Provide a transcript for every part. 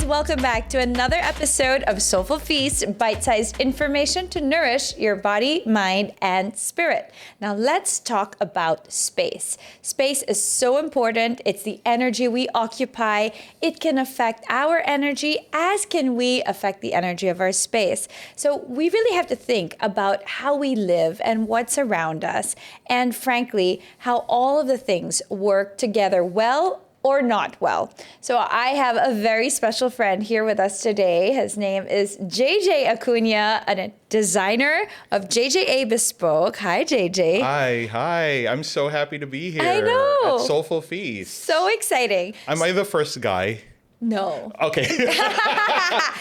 welcome back to another episode of Soulful Feast, bite-sized information to nourish your body, mind, and spirit. Now let's talk about space. Space is so important. It's the energy we occupy. It can affect our energy, as can we affect the energy of our space. So we really have to think about how we live and what's around us, and frankly, how all of the things work together well or not well. So I have a very special friend here with us today. His name is JJ Acuña, a designer of JJA Bespoke. Hi, JJ. Hi. I'm so happy to be here. I know. At Soulful Feast. So exciting. Am I the first guy? No. Okay.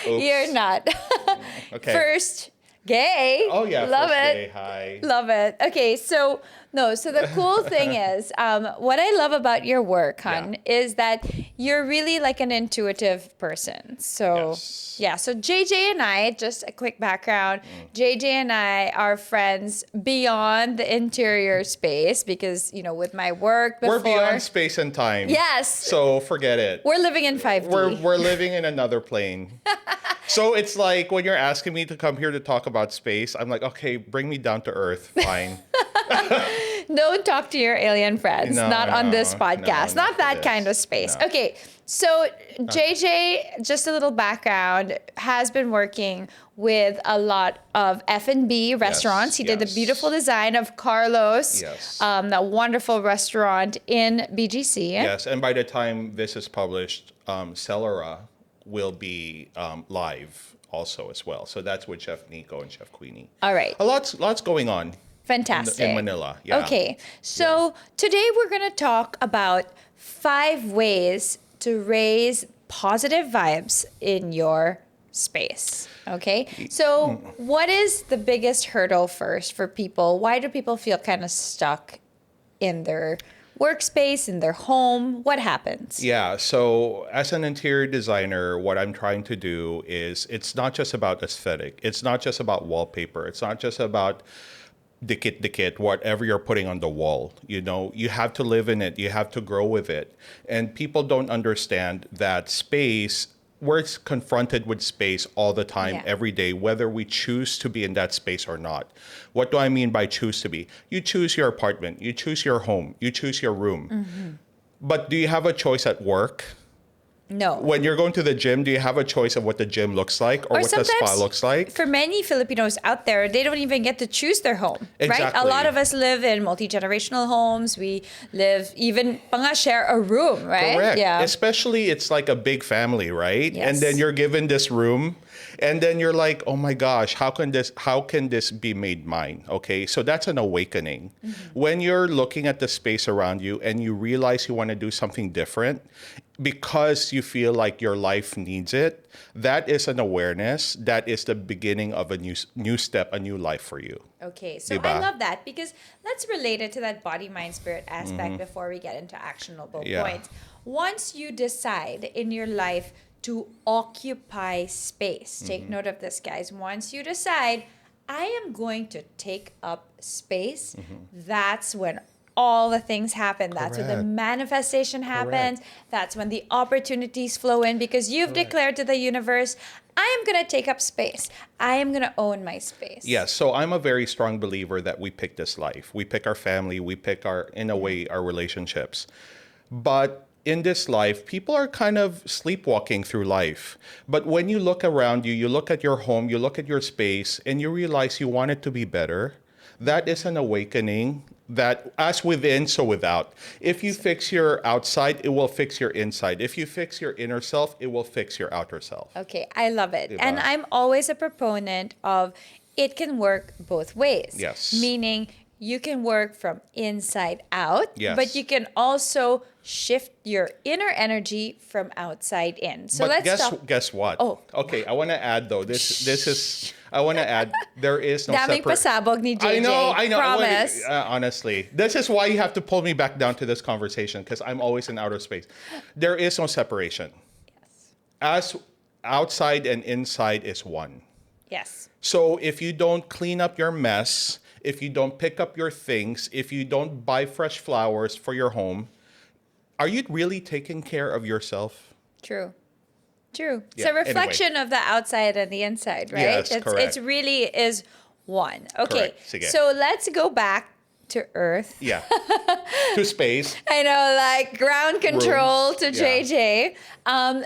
You're not. Okay. First gay. Oh yeah. Love first it. Gay. Hi. Love it. Okay, so the cool thing is, what I love about your work, hon, is that you're really like an intuitive person. So Yes. so JJ and I, just a quick background, JJ and I are friends beyond the interior space because, with my work before. We're beyond space and time. Yes. So forget it. We're living in 5D. We're living in another plane. So it's like when you're asking me to come here to talk about space, I'm like, okay, bring me down to earth. Fine. Don't talk to your alien friends. Not on this No, podcast. Not that kind of space. No. Okay, so JJ, just a little background, has been working with a lot of F&B restaurants. He did the beautiful design of Carlos, that wonderful restaurant in BGC. Yes, and by the time this is published, Cellera will be live also as well. So that's with Chef Nico and Chef Queenie. All right. Lots going on. Fantastic. In Manila. Yeah. Okay, so today we're going to talk about 5 ways to raise positive vibes in your space. Okay, so what is the biggest hurdle first for people? Why do people feel kind of stuck in their workspace, in their home? What happens? Yeah, so as an interior designer, what I'm trying to do is it's not just about aesthetic. It's not just about wallpaper. It's not just about dikit, whatever you're putting on the wall. You have to live in it. You have to grow with it. And people don't understand that space, we're confronted with space all the time, every day, whether we choose to be in that space or not. What do I mean by choose to be? You choose your apartment, you choose your home, you choose your room. But do you have a choice at work? No. When you're going to the gym, do you have a choice of what the gym looks like or what the spa looks like? For many Filipinos out there, they don't even get to choose their home, right? Exactly. A lot of us live in multi-generational homes. We live even share a room, right? Correct. Yeah. Especially it's like a big family, right? Yes. And then you're given this room and then you're like, oh my gosh, how can this be made mine? Okay. So that's an awakening. When you're looking at the space around you and you realize you want to do something different because you feel like your life needs it, that is an awareness. That is the beginning of a new step, a new life for you. Okay, so Diba? I love that because let's relate it to that body, mind, spirit aspect before we get into actionable points. Once you decide in your life to occupy space, take note of this, guys. Once you decide, I am going to take up space, that's when all the things happen. That's when the manifestation happens. That's when the opportunities flow in because you've declared to the universe, I am going to take up space. I am going to own my space. Yes. So I'm a very strong believer that we pick this life. We pick our family. We pick in a way, our relationships. But in this life, people are kind of sleepwalking through life. But when you look around you, you look at your home, you look at your space, and you realize you want it to be better, that is an awakening. That as within, so without. If you fix your outside, it will fix your inside. If you fix your inner self, it will fix your outer self. Okay, I love it. Diba? And I'm always a proponent of it can work both ways. Yes. Meaning you can work from inside out, Yes. but you can also shift your inner energy from outside in. So But let's talk. guess what? Oh. Okay, I want to add though. This is I want to add there is no Daming pasabog ni JJ. I know. Promise. Honestly, this is why you have to pull me back down to this conversation because I'm always in outer space. There is no separation. Yes. As outside and inside is one. Yes. So if you don't clean up your mess, if you don't pick up your things, if you don't buy fresh flowers for your home, are you really taking care of yourself? True. True. It's Yeah, a reflection of the outside and the inside, right? Yes, correct. It's really is one. Okay. Correct. Sige. So let's go back to Earth. Yeah. To space. I know, like ground control Rooms. to Yeah. JJ.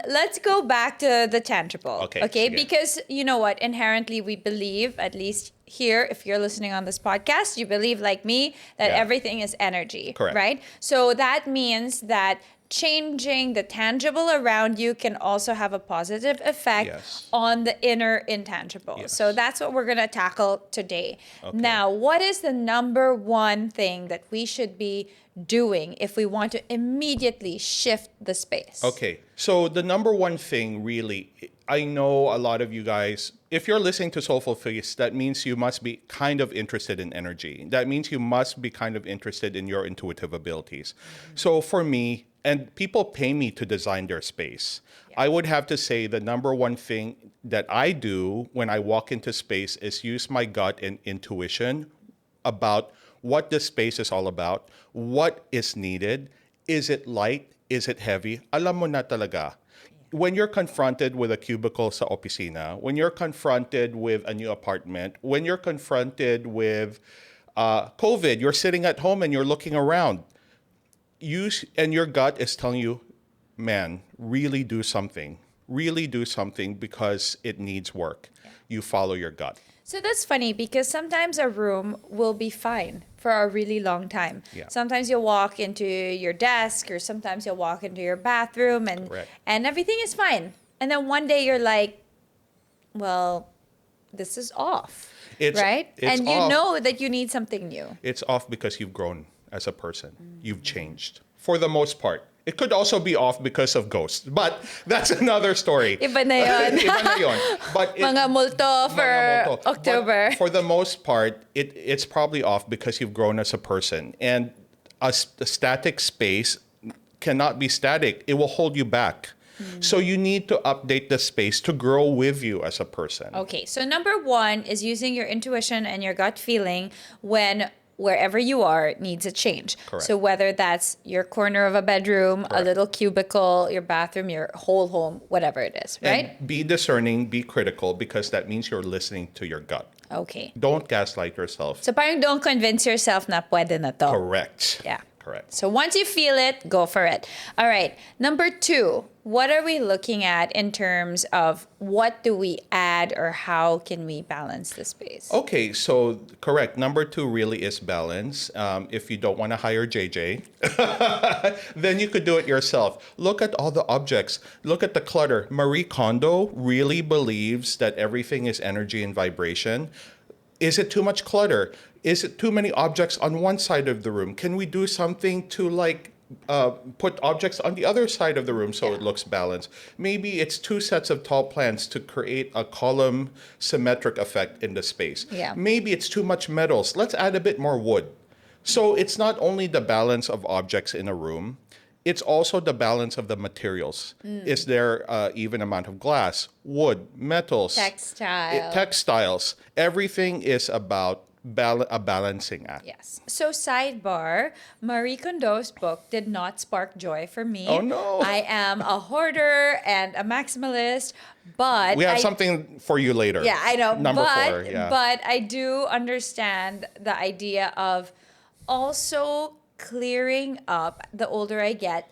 Let's go back to the tangible. Okay, Okay. sige. Because you know what? Inherently, we believe, at least here, if you're listening on this podcast, you believe like me that Yeah. everything is energy. Correct. Right? So that means that changing the tangible around you can also have a positive effect Yes. on the inner intangible. Yes. So that's what we're going to tackle today. Okay. Now, what is the number one thing that we should be doing if we want to immediately shift the space? Okay. So the number one thing really, I know a lot of you guys, if you're listening to Soulful Feast, that means you must be kind of interested in energy. That means you must be kind of interested in your intuitive abilities. So for me, and people pay me to design their space, I would have to say the number one thing that I do when I walk into space is use my gut and intuition about what the space is all about, what is needed, is it light, is it heavy, alam mo na talaga. When you're confronted with a cubicle sa opisina, when you're confronted with a new apartment, when you're confronted with COVID, you're sitting at home and you're looking around, and your gut is telling you, man, really do something. Really do something because it needs work. You follow your gut. So that's funny because sometimes a room will be fine for a really long time. Yeah. Sometimes you'll walk into your desk or sometimes you'll walk into your bathroom Correct. and everything is fine. And then one day you're like, well, this is off. Right? It's And you off. know that you need something new. It's off because you've grown as a person. You've changed for the most part. It could also be off because of ghosts, but that's another story. Iba na yun. Iba na yun. But Mga multo for mga multo. October. But for the most part, it's probably off because you've grown as a person. And a static space cannot be static. It will hold you back. So you need to update the space to grow with you as a person. Okay, so number one is using your intuition and your gut feeling when wherever you are needs a change. Correct. So whether that's your corner of a bedroom, a Correct. little cubicle, your bathroom, your whole home, whatever it is, right? And be discerning, be critical, because that means you're listening to your gut. Okay. Don't gaslight yourself. So parang don't convince yourself na pwede na to. Correct. Yeah. Correct. So once you feel it, go for it. All right. Number two, what are we looking at in terms of what do we add or how can we balance the space? Okay, so correct. Number two really is balance. If you don't want to hire JJ, then you could do it yourself. Look at all the objects. Look at the clutter. Marie Kondo really believes that everything is energy and vibration. Is it too much clutter? Is it too many objects on one side of the room? Can we do something to put objects on the other side of the room so it looks balanced? Maybe it's two sets of tall plants to create a column symmetric effect in the space. Yeah. Maybe it's too much metals. Let's add a bit more wood. So it's not only the balance of objects in a room, it's also the balance of the materials. Is there even amount of glass, wood, metals, textiles? Everything is about a balancing act. Yes. So sidebar, Marie Kondo's book did not spark joy for me. Oh, no. I am a hoarder and a maximalist, but We have something for you later. Yeah, I know. Number 4, yeah. But I do understand the idea of also clearing up the older I get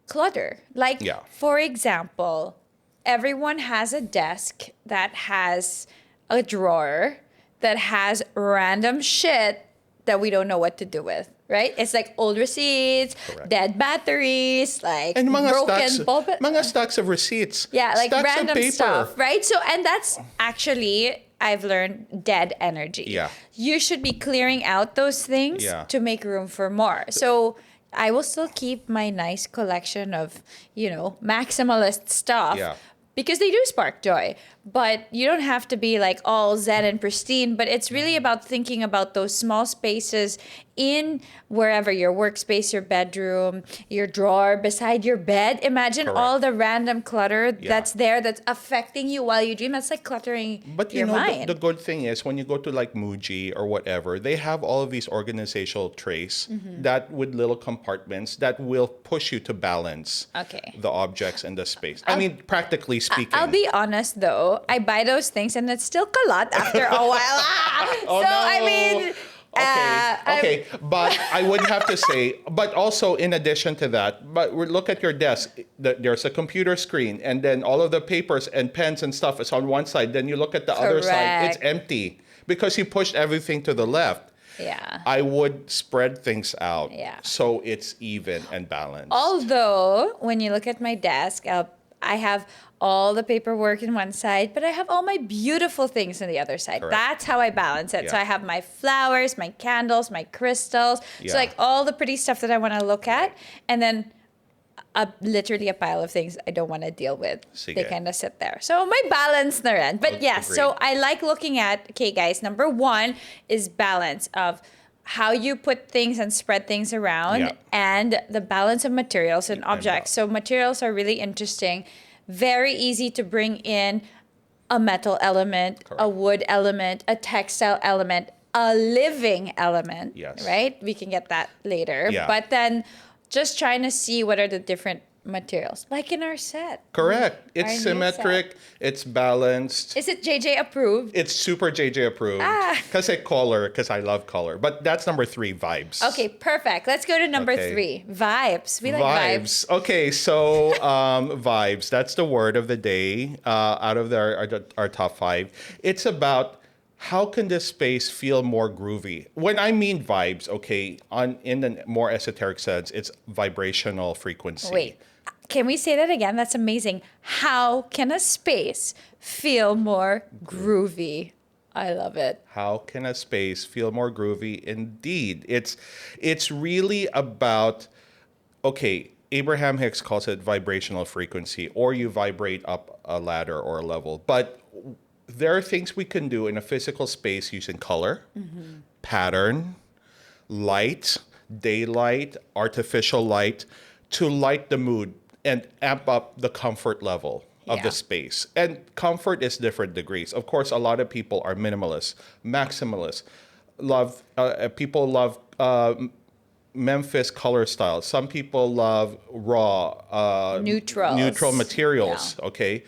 clutter. Like, Yeah. for example, everyone has a desk that has a drawer that has random shit that we don't know what to do with, right? It's like old receipts, Correct. dead batteries, like And broken bulb. mga stacks of receipts. Yeah, like stacks random of paper. stuff, right? So, and that's actually, I've learned, dead energy. Yeah. You should be clearing out those things Yeah. to make room for more. So, I will still keep my nice collection of, maximalist stuff. Yeah. Because they do spark joy. but you don't have to be like all zen and pristine, but it's really about thinking about those small spaces in wherever, your workspace, your bedroom, your drawer beside your bed. Imagine Correct. all the random clutter that's there that's affecting you while you dream. That's like cluttering But you your know, mind. the good thing is when you go to like Muji or whatever, they have all of these organizational trays that with little compartments that will push you to balance Okay. the objects and the space. I mean, practically speaking. I'll be honest though, I buy those things and it's still kalat after a while. Oh, So no. I mean, Okay, but I would have to say, but also in addition to that, but look at your desk. There's a computer screen, and then all of the papers and pens and stuff is on one side. Then you look at the other side, it's Correct. empty because you pushed everything to the left. yeah. I would spread things out Yeah. so it's even and balanced. Although, when you look at my desk, I have all the paperwork in one side, but I have all my beautiful things on the other side. Correct. That's how I balance it. So Yeah. I have my flowers, my candles, my crystals. Yeah. So like all the pretty stuff that I want to look at, and then literally a pile of things I don't want to deal with. Sige. They kind of sit there. So my balance na rin. But yes, so Agreed. I like looking at, okay guys, number one is balance of how you put things and spread things around, Yeah. and the balance of materials and objects. So materials are really interesting. Very easy to bring in a metal element, a Correct. wood element, a textile element, a living element, Yes. right? We can get that later. Yeah. But then just trying to see what are the different materials, like in our set. Correct. Our It's new symmetric. It's balanced. Is it JJ approved? It's super JJ approved. Ah. Because I love color. But that's number 3, vibes. Okay, perfect. Let's go to number Okay. 3. Vibes. We like vibes. Okay, so vibes. That's the word of the day out of our top 5. It's about how can this space feel more groovy. When I mean vibes, okay, in the more esoteric sense, it's vibrational frequency. Wait, can we say that again? That's amazing. How can a space feel more groovy? I love it. How can a space feel more groovy? Indeed, it's really about, okay, Abraham Hicks calls it vibrational frequency, or you vibrate up a ladder or a level. But there are things we can do in a physical space using color, pattern, light, daylight, artificial light, to light the mood and amp up the comfort level of Yeah. the space. And comfort is different degrees. Of course, a lot of people are minimalists, maximalists. People love Memphis color styles. Some people love raw, Neutrals. neutral materials. Yeah. Okay.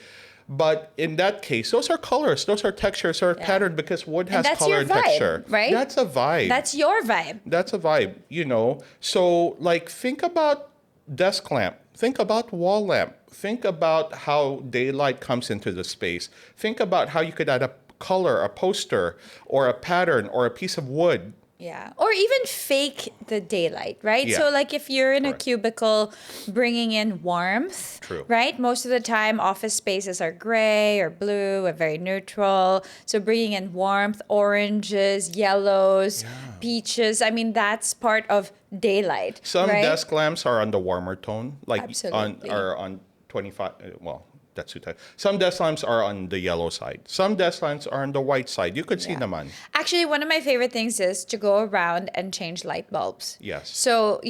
But in that case, those are colors, those are textures, those are pattern, because wood has that's color your and vibe, texture. right? That's a vibe. That's your vibe. That's a vibe, you know. So, like, think about desk lamp. Think about wall lamp. Think about how daylight comes into the space. Think about how you could add a color, a poster, or a pattern, or a piece of wood. Yeah. Or even fake the daylight, right? Yeah. So, like, if you're in a Correct. cubicle bringing in warmth, True. right? Most of the time, office spaces are gray or blue or very neutral. So, bringing in warmth, oranges, yellows, peaches. I mean, that's part of daylight. Some right? desk lamps are on the warmer tone, like Absolutely. on 25. Well, that's too tight. Some desk lamps are on the yellow side. Some desk lamps are on the white side. You could see naman. Actually, one of my favorite things is to go around and change light bulbs. Yes. So,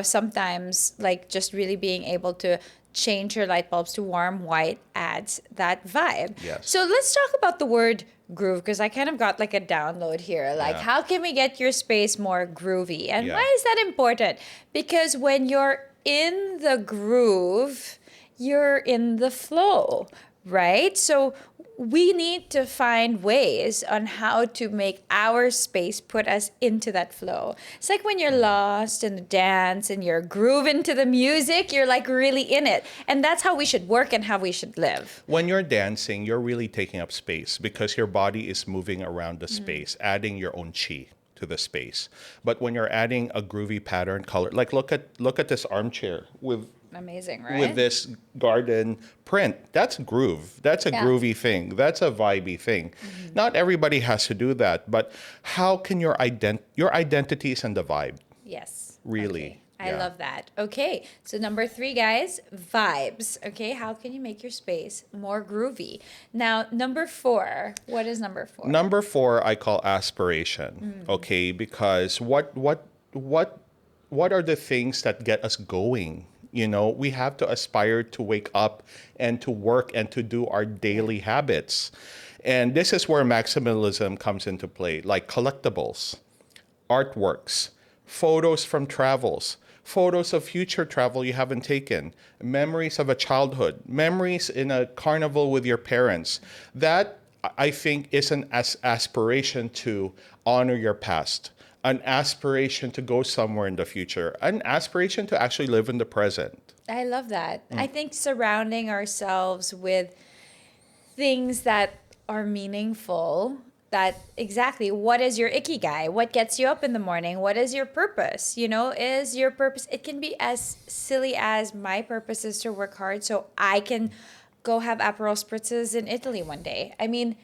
sometimes like just really being able to change your light bulbs to warm white adds that vibe. Yes. So let's talk about the word groove, because I kind of got like a download here. Like, Yeah. how can we get your space more groovy? And Yeah. why is that important? Because when you're in the groove, you're in the flow, right? So we need to find ways on how to make our space put us into that flow. It's like when you're lost in the dance and you're grooving to the music, you're like really in it. And that's how we should work and how we should live. When you're dancing, you're really taking up space because your body is moving around the space, adding your own chi to the space. But when you're adding a groovy pattern color, like look at this armchair with Amazing, right? with this garden print. That's groove. That's a Yeah. groovy thing. That's a vibey thing. Not everybody has to do that, but how can your identity is in the vibe? Yes. Really. Okay. I love that. Okay, so number 3, guys, vibes. Okay, how can you make your space more groovy? Now, number 4, what is number 4? Number 4, I call aspiration. Okay, because what are the things that get us going? You know, we have to aspire to wake up and to work and to do our daily habits. And this is where maximalism comes into play, like collectibles, artworks, photos from travels, photos of future travel you haven't taken, memories of a childhood, memories in a carnival with your parents. That, I think, is an aspiration to honor your past, an aspiration to go somewhere in the future, an aspiration to actually live in the present. I love that. I think surrounding ourselves with things that are meaningful, that exactly, what is your ikigai? What gets you up in the morning? What is your purpose? You know, is your purpose, it can be as silly as my purpose is to work hard so I can go have Aperol spritzes in Italy one day. I mean,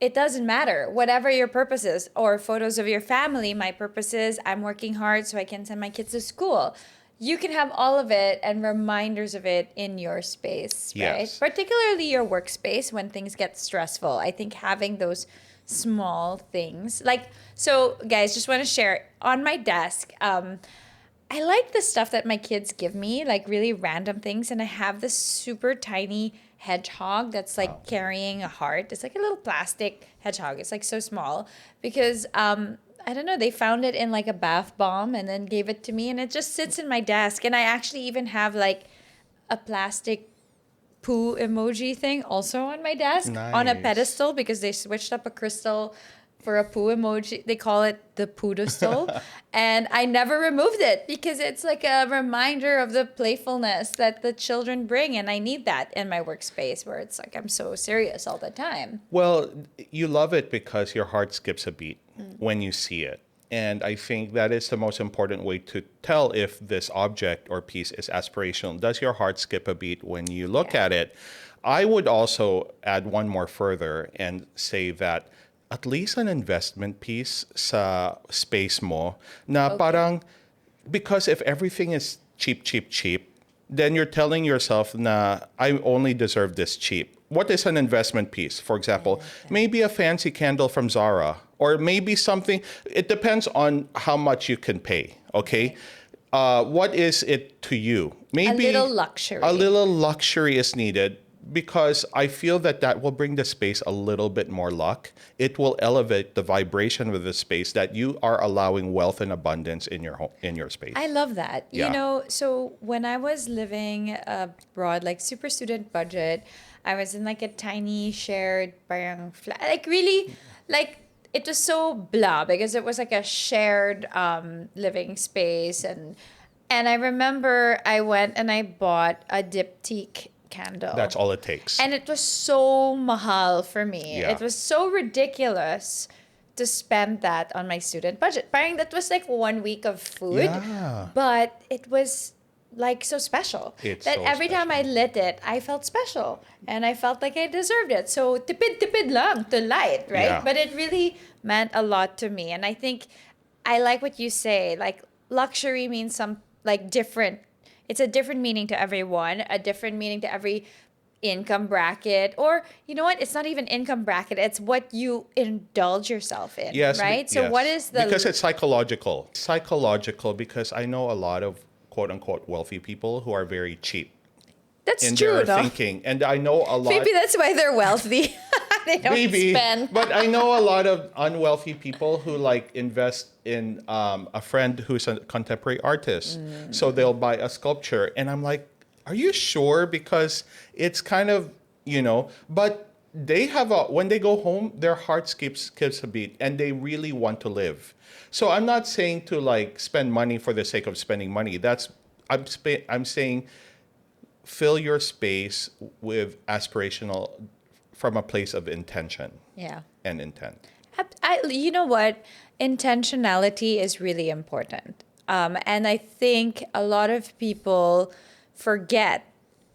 it doesn't matter, whatever your purpose is, or photos of your family. My purpose is I'm working hard so I can send my kids to school. You can have all of it and reminders of it in your space, right? Yes. Particularly your workspace when things get stressful. I think having those small things, like, so guys, just want to share on my desk, I like the stuff that my kids give me, like really random things. And I have this super tiny hedgehog that's like carrying a heart. It's like a little plastic hedgehog. It's like so small because I don't know, they found it in like a bath bomb and then gave it to me, and it just sits in my desk. And I actually even have like a plastic poo emoji thing also on my desk on a Nice. pedestal because they switched up a crystal for a poo emoji. They call it the pedestal. And I never removed it because it's like a reminder of the playfulness that the children bring. And I need that in my workspace where it's like I'm so serious all the time. Well, you love it because your heart skips a beat when you see it. And I think that is the most important way to tell if this object or piece is aspirational. Does your heart skip a beat when you look at it? I would also add one more further and say that at least an investment piece sa space mo na parang, because if everything is cheap, then you're telling yourself na I only deserve this cheap. What is an investment piece? For example, maybe a fancy candle from Zara, or maybe something. It depends on how much you can pay. Okay, what is it to you? Maybe A little luxury. A little luxury is needed because I feel that that will bring the space a little bit more luck. It will elevate the vibration of the space that you are allowing wealth and abundance in your home, in your space. I love that. Yeah. You know, so when I was living abroad, like super student budget, I was in like a tiny shared parang flat, like really, like it was so blah because it was like a shared living space, and I remember I went and I bought a diptyque candle. That's all it takes. And it was so mahal for me. Yeah. It was so ridiculous to spend that on my student budget. Parang that was like 1 week of food. Yeah. But it was like so special. It's that so every time I special. lit it, I felt special. And I felt like I deserved it. So tipid lang to light, right? Yeah. But it really meant a lot to me. And I think I like what you say. Like luxury means some like different. It's a different meaning to everyone, a different meaning to every income bracket. Or, you know what? It's not even income bracket. It's what you indulge yourself in, Yes. right? So yes. what is the... Because it's psychological. Psychological because I know a lot of quote unquote wealthy people who are very cheap That's in true, their though. thinking. And I know a lot. Maybe that's why they're wealthy. They don't Maybe, spend. but I know a lot of unwealthy people who like invest in a friend who's a contemporary artist. So they'll buy a sculpture, and I'm like, are you sure? Because it's kind of, you know, but they have when they go home, their heart skips a beat, and they really want to live. So I'm not saying to like spend money for the sake of spending money. I'm saying fill your space with aspirational from a place of intention Yeah. and intent. You know what? Intentionality is really important. And I think a lot of people forget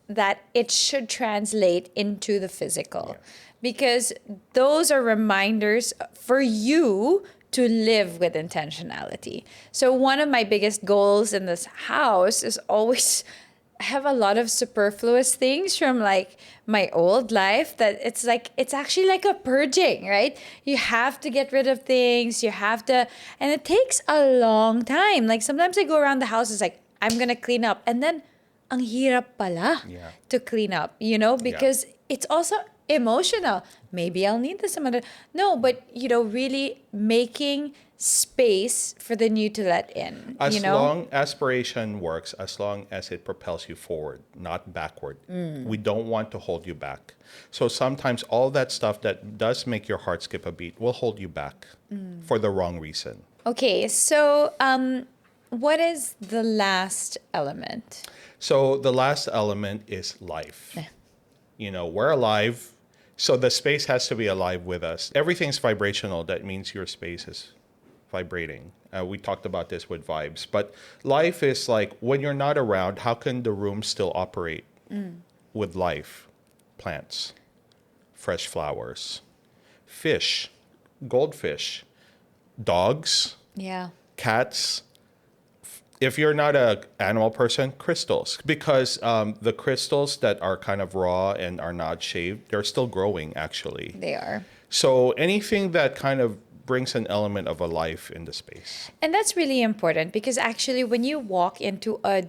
that it should translate into the physical. Because those are reminders for you to live with intentionality. So one of my biggest goals in this house is always have a lot of superfluous things from like my old life that it's actually like a purging, right? You have to get rid of things, you have to, and it takes a long time. Like sometimes I go around the house, it's like I'm gonna clean up, and then ang hirap pala to clean up, because it's also emotional. Maybe I'll need this some other. No, but really making space for the new to let in. As long aspiration works, as long as it propels you forward, not backward. We don't want to hold you back. So sometimes all that stuff that does make your heart skip a beat will hold you back for the wrong reason. Okay, so what is the last element? So the last element is life. We're alive, so the space has to be alive with us. Everything's vibrational. That means your space is vibrating. We talked about this with vibes, but life is like when you're not around, how can the room still operate with life? Plants, fresh flowers, fish, goldfish, dogs, cats. If you're not an animal person, crystals, because the crystals that are kind of raw and are not shaved, they're still growing actually. They are. So anything that kind of brings an element of a life in the space. And that's really important because actually when you walk into a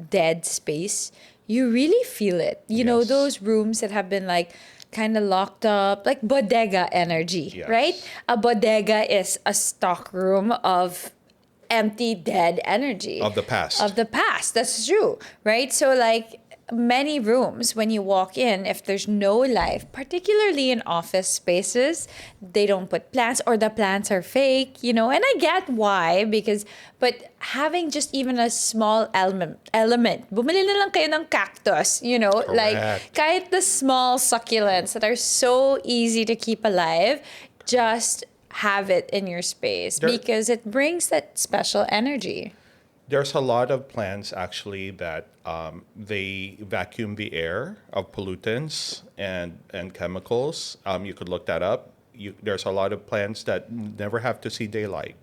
dead space, you really feel it. You know, those rooms that have been like kind of locked up, like bodega energy, right? A bodega is a stock room of empty, dead energy. Of the past. Of the past. That's true, right? So like many rooms, when you walk in, if there's no life, particularly in office spaces, they don't put plants or the plants are fake, and I get why, but having just even a small element, bumili na lang kayo ng cactus, like kahit the small succulents that are so easy to keep alive, just have it in your space because it brings that special energy. There's a lot of plants actually that they vacuum the air of pollutants and chemicals. You could look that up. There's a lot of plants that never have to see daylight,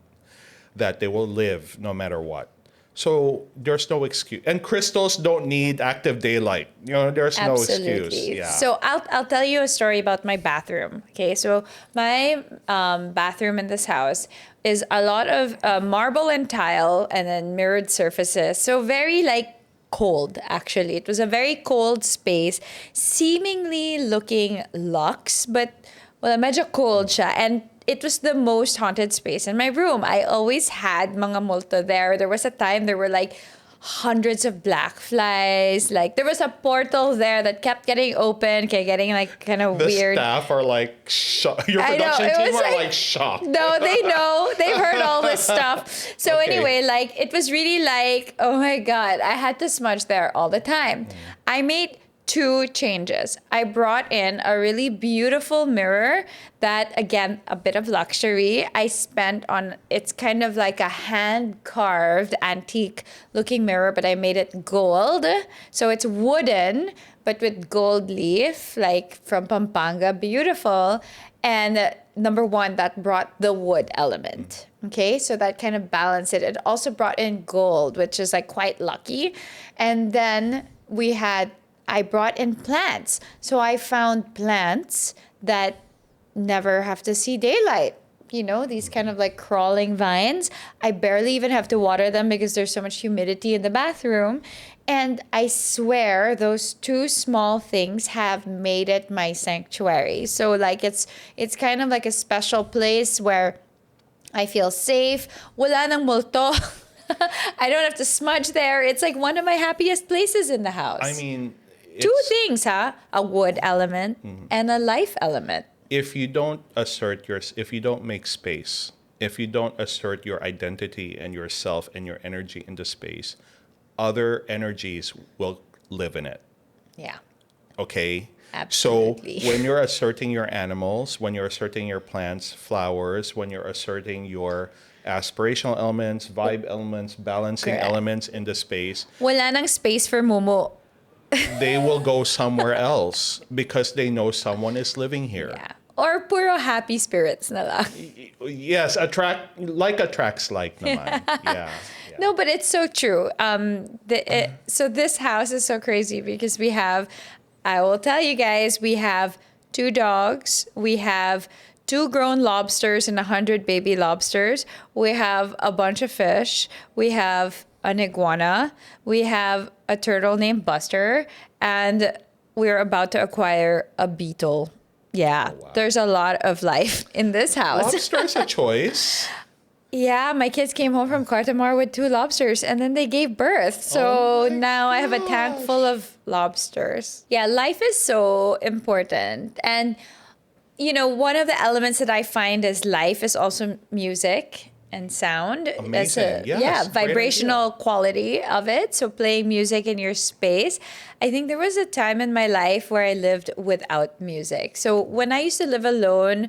that they will live no matter what. So there's no excuse. And crystals don't need active daylight. There's no excuse. Yeah. So I'll tell you a story about my bathroom. Okay, so my bathroom in this house is a lot of marble and tile and then mirrored surfaces. So very like cold, actually. It was a very cold space, seemingly looking luxe, but medyo cold siya. And it was the most haunted space in my room. I always had mga multo there. There was a time there were like hundreds of black flies. Like there was a portal there that kept getting open, getting like kind of weird. The staff are like shocked. Your production team are like shocked. No, they know. They've heard all this stuff. So anyway, like it was really like, oh my God, I had to smudge there all the time. I made 2 changes. I brought in a really beautiful mirror that, again, a bit of luxury. I spent on, it's kind of like a hand-carved antique looking mirror, but I made it gold. So it's wooden, but with gold leaf, like from Pampanga, beautiful. And number 1, that brought the wood element. Okay, so that kind of balanced it. It also brought in gold, which is like quite lucky. And then I brought in plants. So I found plants that never have to see daylight. These kind of like crawling vines. I barely even have to water them because there's so much humidity in the bathroom. And I swear those 2 small things have made it my sanctuary. So like it's kind of like a special place where I feel safe. Wala nang multo. I don't have to smudge there. It's like one of my happiest places in the house. I mean, 2 things, a wood element and a life element. If you don't if you don't make space, if you don't assert your identity and yourself and your energy in the space, other energies will live in it. Yeah. Okay? Absolutely. So when you're asserting your animals, when you're asserting your plants, flowers, when you're asserting your aspirational elements, vibe elements, balancing elements in the space. Wala nang space for mumu. They will go somewhere else because they know someone is living here. Yeah. Or puro happy spirits na lang. Yes, attracts like naman. Yeah. No, but it's so true. So this house is so crazy because I will tell you guys, we have 2 dogs, we have 2 grown lobsters and 100 baby lobsters. We have a bunch of fish. We have an iguana. We have a turtle named Buster, and we're about to acquire a beetle. Yeah, Oh, wow. there's a lot of life in this house. Lobster's a choice. Yeah, my kids came home from Cartamar with 2 lobsters and then they gave birth. So Oh my now I have a tank gosh. full of lobsters. Yeah, life is so important. And, one of the elements that I find as life is also music and sound. That's Amazing. Yes, great vibrational idea. quality of it. So playing music in your space. I think there was a time in my life where I lived without music. So when I used to live alone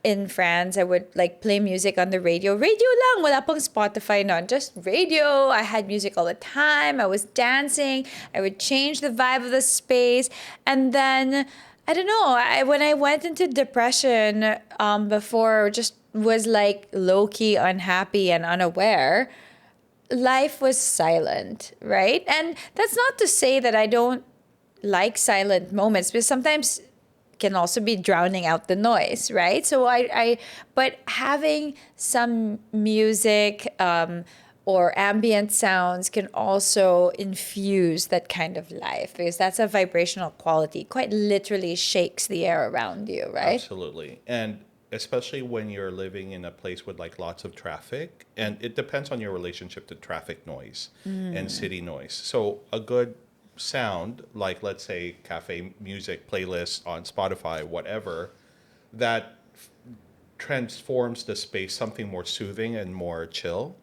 in France, I would like play music on the radio. Radio lang, wala pang Spotify non, just radio. I had music all the time. I was dancing. I would change the vibe of the space. And then I don't know. When I went into depression before, just was like low key unhappy and unaware, life was silent, right? And that's not to say that I don't like silent moments, because sometimes can also be drowning out the noise, right? So but having some music or ambient sounds can also infuse that kind of life, because that's a vibrational quality, quite literally shakes the air around you, right? Absolutely. And especially when you're living in a place with like lots of traffic, and it depends on your relationship to traffic noise and city noise. So a good sound, like let's say cafe music playlist on Spotify, whatever, that transforms the space something more soothing and more chill.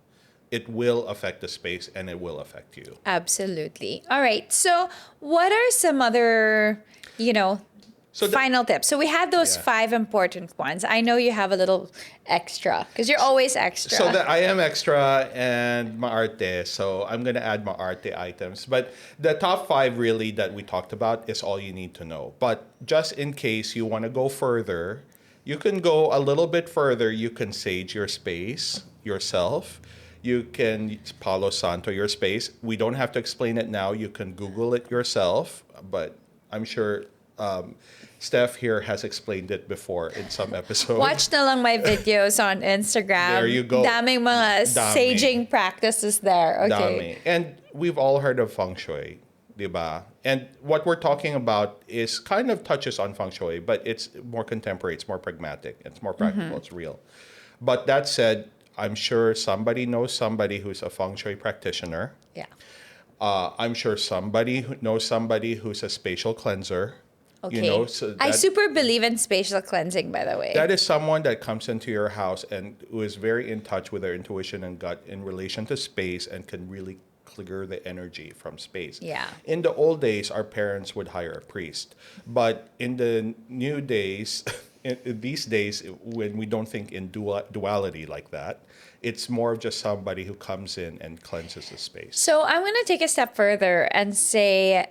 It will affect the space and it will affect you. Absolutely. All right. So what are some other, So the- final tips? So we had those Yeah. 5 important ones. I know you have a little extra because you're always extra. So that I am extra and maarte, so I'm gonna add maarte items. But the top 5 really that we talked about is all you need to know. But just in case you want to go further, you can go a little bit further. You can sage your space yourself. You can Palo Santo your space. We don't have to explain it now. You can Google it yourself. But I'm sure Steph here has explained it before in some episodes. Watch na lang my videos on Instagram. There you go. Daming mga Dami. saging practices there. Okay. Dami. And we've all heard of feng shui, diba? And what we're talking about is kind of touches on feng shui, but it's more contemporary, it's more pragmatic, it's more practical, it's real. But that said, I'm sure somebody knows somebody who's a feng shui practitioner. Yeah. I'm sure somebody who knows somebody who's a spatial cleanser. Okay. So I super believe in spatial cleansing, by the way. that is someone that comes into your house and who is very in touch with their intuition and gut in relation to space and can really clear the energy from space. Yeah. In the old days, our parents would hire a priest. But in the new days, these days, when we don't think in duality like that, it's more of just somebody who comes in and cleanses the space. So I'm going to take a step further and say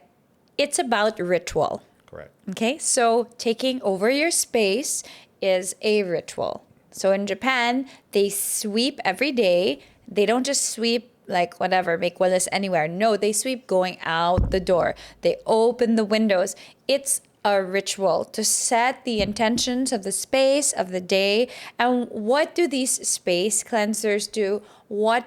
it's about ritual. Correct. Okay, so taking over your space is a ritual. So in Japan, they sweep every day. They don't just sweep like whatever, make walis anywhere. No, they sweep going out the door. They open the windows. It's a ritual to set the intentions of the space of the day. And what do these space cleansers do? What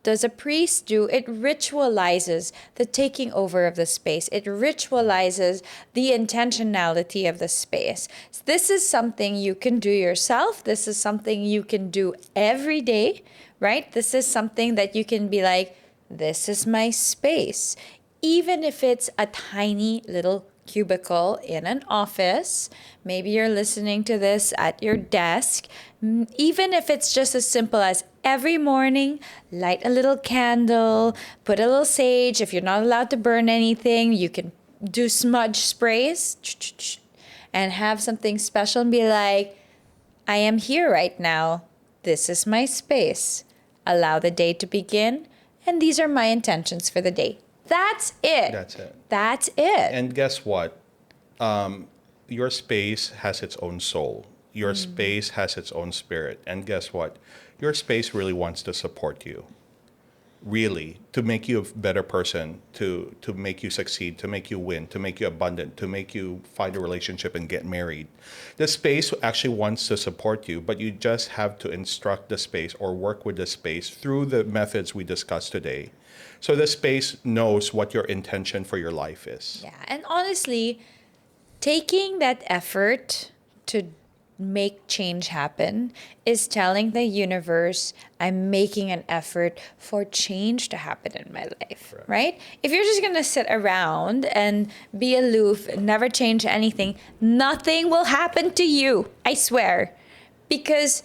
does a priest do? It ritualizes the taking over of the space. It ritualizes the intentionality of the space. This is something you can do yourself. This is something you can do every day, right? This is something that you can be like, this is my space. Even if it's a tiny little cubicle in an office, maybe you're listening to this at your desk, even if it's just as simple as every morning, light a little candle, put a little sage. If you're not allowed to burn anything, you can do smudge sprays and have something special and be like, I am here right now. This is my space. Allow the day to begin. And these are my intentions for the day. That's it. That's it. That's it. And guess what? your space has its own soul. Your space has its own spirit. And guess what? Your space really wants to support you. Really, to make you a better person, to make you succeed, to make you win, to make you abundant, to make you find a relationship and get married. The space actually wants to support you, but you just have to instruct the space or work with the space through the methods we discussed today. So the space knows what your intention for your life is. Yeah. And honestly, taking that effort to make change happen is telling the universe, I'm making an effort for change to happen in my life, right? If you're just going to sit around and be aloof and never change anything, nothing will happen to you, I swear, because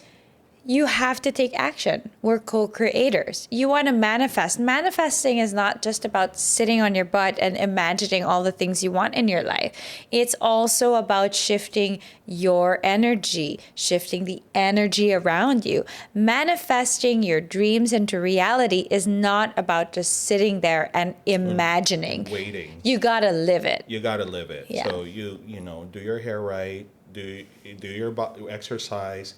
you have to take action. We're co-creators. You want to manifest. Manifesting is not just about sitting on your butt and imagining all the things you want in your life. It's also about shifting your energy, shifting the energy around you. Manifesting your dreams into reality is not about just sitting there and imagining. Waiting. You got to live it. You got to live it. Yeah. So you know, do your hair right, do your exercise.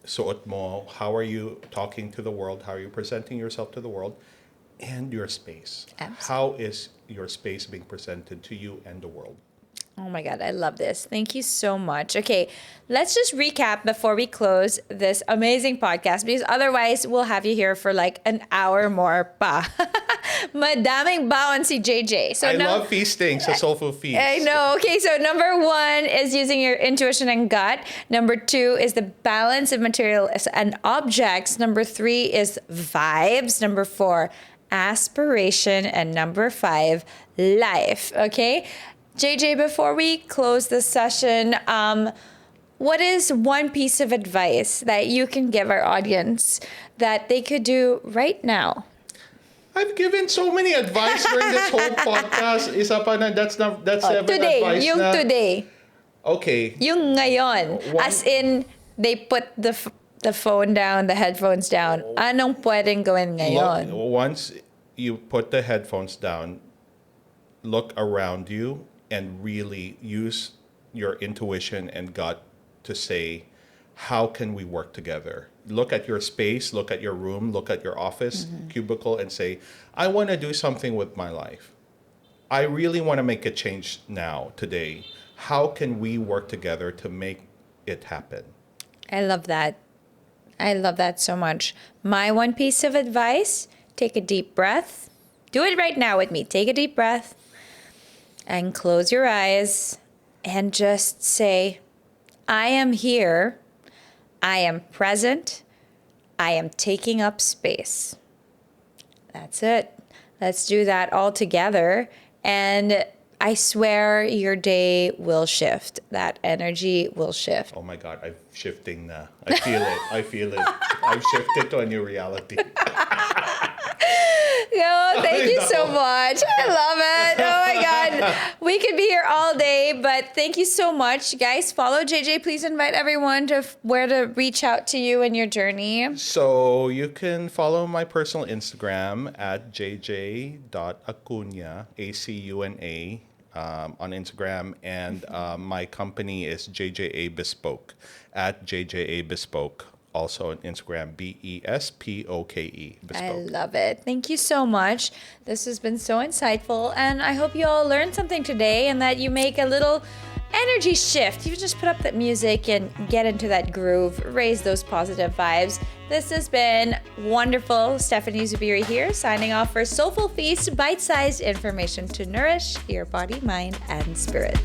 Suot mo, how are you talking to the world? How are you presenting yourself to the world? And your space. Absolutely. How is your space being presented to you and the world? Oh my God, I love this. Thank you so much. Okay, let's just recap before we close this amazing podcast, because otherwise we'll have you here for like an hour more pa. Madaming baon si JJ. So I love feasting, so Soulful Feast. I know. Okay, so number 1 is using your intuition and gut. Number 2 is the balance of materials and objects. Number 3 is vibes. Number 4, aspiration. And number 5, life. Okay? JJ, before we close this session, what is one piece of advice that you can give our audience that they could do right now? I've given so many advice during this whole podcast. Isa pa na, that's 7 Today, advice yung na. today. Okay. Yung ngayon. One- As in, they put the phone down, the headphones down. Anong pwedeng gawin ngayon? Once you put the headphones down, look around you and really use your intuition and gut to say, how can we work together? Look at your space, look at your room, look at your office cubicle and say, I want to do something with my life. I really want to make a change now, today. How can we work together to make it happen? I love that. I love that so much. My one piece of advice, take a deep breath. Do it right now with me. Take a deep breath and close your eyes and just say, I am here. I am present. I am taking up space. That's it. Let's do that all together. And I swear your day will shift. That energy will shift. Oh my God, I'm shifting now. I feel it. I feel it. I've shifted to a new reality. No, thank you so much. I love it. Oh my God. We could be here all day, but thank you so much. Guys, follow JJ. Please invite everyone to where to reach out to you in your journey. So you can follow my personal Instagram at jj.acuña, ACUNA, on Instagram. And my company is JJA Bespoke, at JJA Bespoke. Also on Instagram, BESPOKE. Bespoke. I love it. Thank you so much. This has been so insightful, and I hope you all learned something today and that you make a little energy shift. You just put up that music and get into that groove, raise those positive vibes. This has been wonderful. Stephanie Zubiri here, signing off for Soulful Feast, bite-sized information to nourish your body, mind, and spirit.